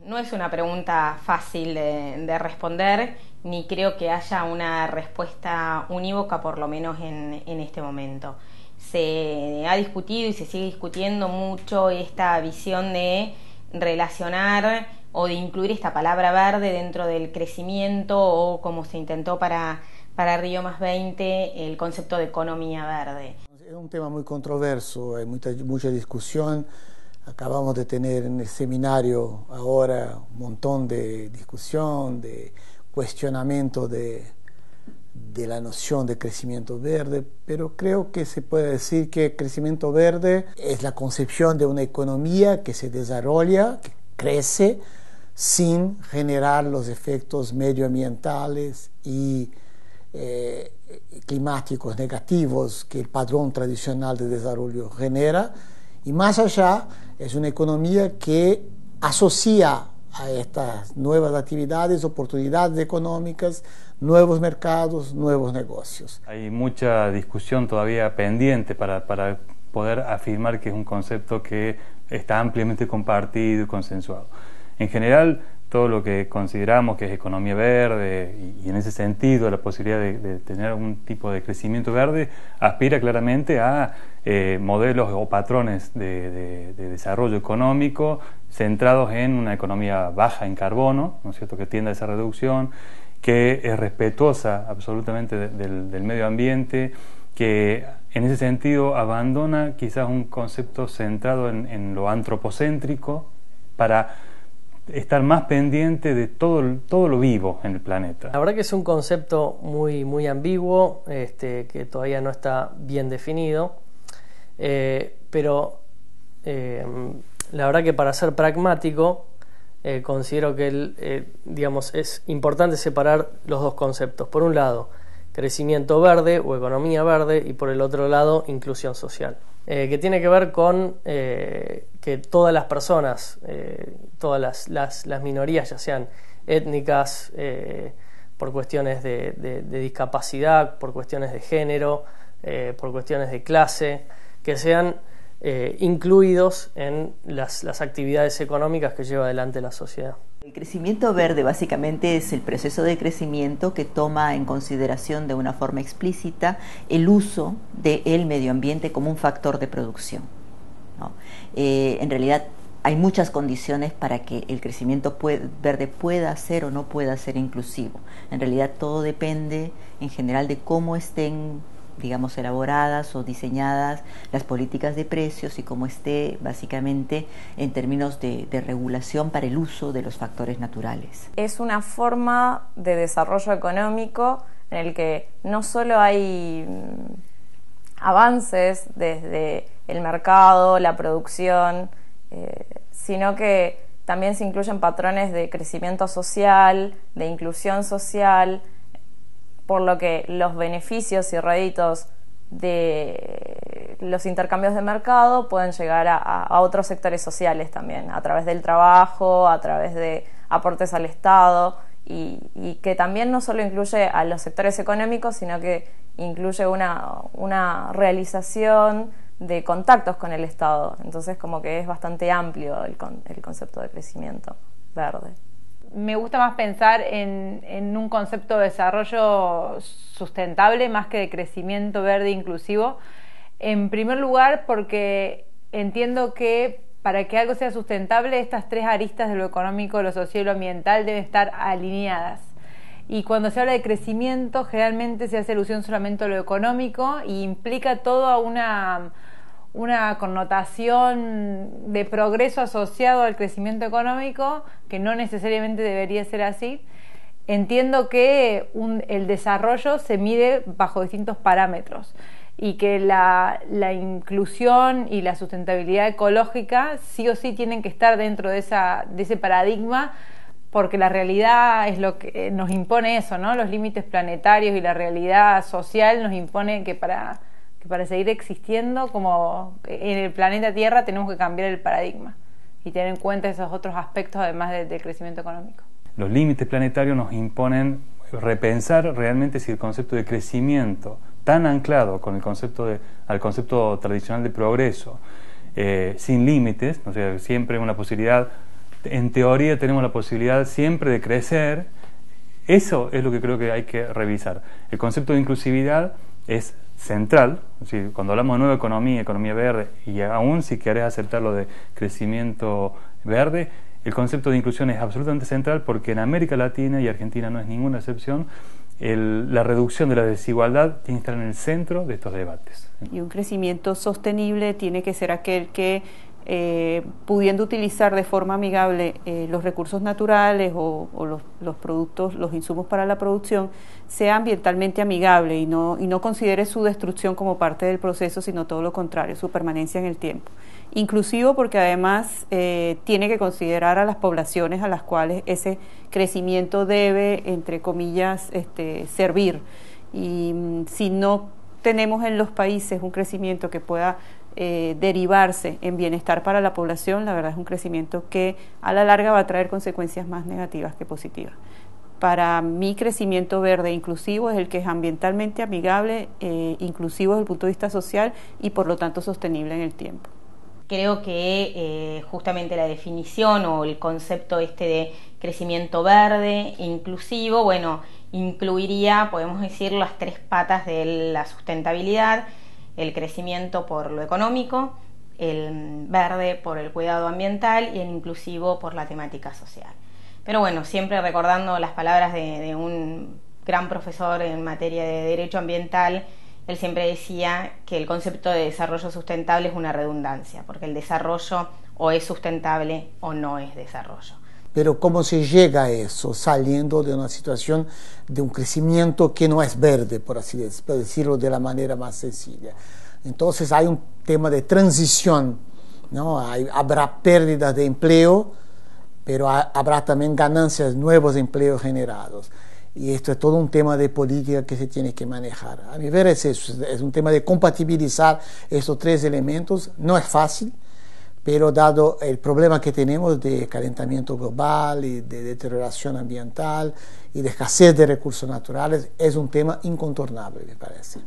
No es una pregunta fácil de responder, ni creo que haya una respuesta unívoca, por lo menos en este momento. Se ha discutido y se sigue discutiendo mucho esta visión de relacionar o de incluir esta palabra verde dentro del crecimiento, o como se intentó para Río +20, el concepto de economía verde. Es un tema muy controverso, hay mucha discusión. Acabamos de tener en el seminario ahora un montón de discusión, de cuestionamiento de la noción de crecimiento verde, pero creo que se puede decir que el crecimiento verde es la concepción de una economía que se desarrolla, que crece, sin generar los efectos medioambientales y climáticos negativos que el patrón tradicional de desarrollo genera, y más allá es una economía que asocia a estas nuevas actividades, oportunidades económicas, nuevos mercados, nuevos negocios. Hay mucha discusión todavía pendiente para poder afirmar que es un concepto que está ampliamente compartido y consensuado. En general, todo lo que consideramos que es economía verde y en ese sentido la posibilidad de tener algún tipo de crecimiento verde aspira claramente a modelos o patrones de desarrollo económico centrados en una economía baja en carbono, ¿no es cierto?, que tiende a esa reducción, que es respetuosa absolutamente del medio ambiente, que en ese sentido abandona quizás un concepto centrado en lo antropocéntrico para estar más pendiente de todo lo vivo en el planeta. La verdad que es un concepto muy ambiguo, que todavía no está bien definido, pero la verdad que para ser pragmático considero que digamos, es importante separar los dos conceptos. Por un lado, crecimiento verde o economía verde, y por el otro lado, inclusión social. Que tiene que ver con que todas las personas, todas las minorías, ya sean étnicas, por cuestiones de discapacidad, por cuestiones de género, por cuestiones de clase, que sean incluidos en las actividades económicas que lleva adelante la sociedad. El crecimiento verde básicamente es el proceso de crecimiento que toma en consideración de una forma explícita el uso del medio ambiente como un factor de producción, ¿no? En realidad hay muchas condiciones para que el crecimiento verde pueda ser o no pueda ser inclusivo. En realidad todo depende en general de cómo estén, digamos, elaboradas o diseñadas las políticas de precios y cómo esté básicamente en términos de regulación para el uso de los factores naturales. Es una forma de desarrollo económico en el que no solo hay avances desde el mercado, la producción, sino que también se incluyen patrones de crecimiento social, de inclusión social, por lo que los beneficios y réditos de los intercambios de mercado pueden llegar a otros sectores sociales también, a través del trabajo, a través de aportes al Estado, y que también no solo incluye a los sectores económicos, sino que incluye una realización de contactos con el Estado. Entonces como que es bastante amplio el concepto de crecimiento verde. Me gusta más pensar en un concepto de desarrollo sustentable más que de crecimiento verde inclusivo. En primer lugar, porque entiendo que para que algo sea sustentable, estas tres aristas de lo económico, lo social y lo ambiental deben estar alineadas. Y cuando se habla de crecimiento, generalmente se hace alusión solamente a lo económico y implica toda una connotación de progreso asociado al crecimiento económico, que no necesariamente debería ser así. Entiendo que el desarrollo se mide bajo distintos parámetros y que la inclusión y la sustentabilidad ecológica sí o sí tienen que estar dentro de ese paradigma, porque la realidad es lo que nos impone eso, ¿no? Los límites planetarios y la realidad social nos impone que para seguir existiendo como en el planeta Tierra tenemos que cambiar el paradigma y tener en cuenta esos otros aspectos además del crecimiento económico. Los límites planetarios nos imponen repensar realmente si el concepto de crecimiento, tan anclado con al concepto tradicional de progreso, sin límites, o sea, siempre una posibilidad en teoría tenemos la posibilidad siempre de crecer. Eso es lo que creo que hay que revisar. El concepto de inclusividad es central, es decir, cuando hablamos de nueva economía, economía verde, y aún si querés aceptar lo de crecimiento verde, el concepto de inclusión es absolutamente central, porque en América Latina, y Argentina no es ninguna excepción, la reducción de la desigualdad tiene que estar en el centro de estos debates. Y un crecimiento sostenible tiene que ser aquel que, pudiendo utilizar de forma amigable los recursos naturales o los productos, los insumos para la producción, sea ambientalmente amigable y no considere su destrucción como parte del proceso, sino todo lo contrario, su permanencia en el tiempo. Inclusivo porque además tiene que considerar a las poblaciones a las cuales ese crecimiento debe, entre comillas, servir. Y si no tenemos en los países un crecimiento que pueda derivarse en bienestar para la población, la verdad es un crecimiento que a la larga va a traer consecuencias más negativas que positivas. Para mí, crecimiento verde inclusivo es el que es ambientalmente amigable, inclusivo desde el punto de vista social y por lo tanto sostenible en el tiempo. Creo que justamente la definición o el concepto de crecimiento verde inclusivo, bueno, incluiría, podemos decir, las tres patas de la sustentabilidad: el crecimiento por lo económico, el verde por el cuidado ambiental y el inclusivo por la temática social. Pero bueno, siempre recordando las palabras de un gran profesor en materia de derecho ambiental, él siempre decía que el concepto de desarrollo sustentable es una redundancia, porque el desarrollo o es sustentable o no es desarrollo. Pero ¿cómo se llega a eso? Saliendo de una situación de un crecimiento que no es verde, por así decirlo de la manera más sencilla. Entonces hay un tema de transición, ¿no? Habrá pérdidas de empleo, pero habrá también ganancias, nuevos empleos generados. Y esto es todo un tema de política que se tiene que manejar. A mi ver es eso, es un tema de compatibilizar estos tres elementos. No es fácil, pero dado el problema que tenemos de calentamiento global y de deterioración ambiental y de escasez de recursos naturales, es un tema incontornable, me parece.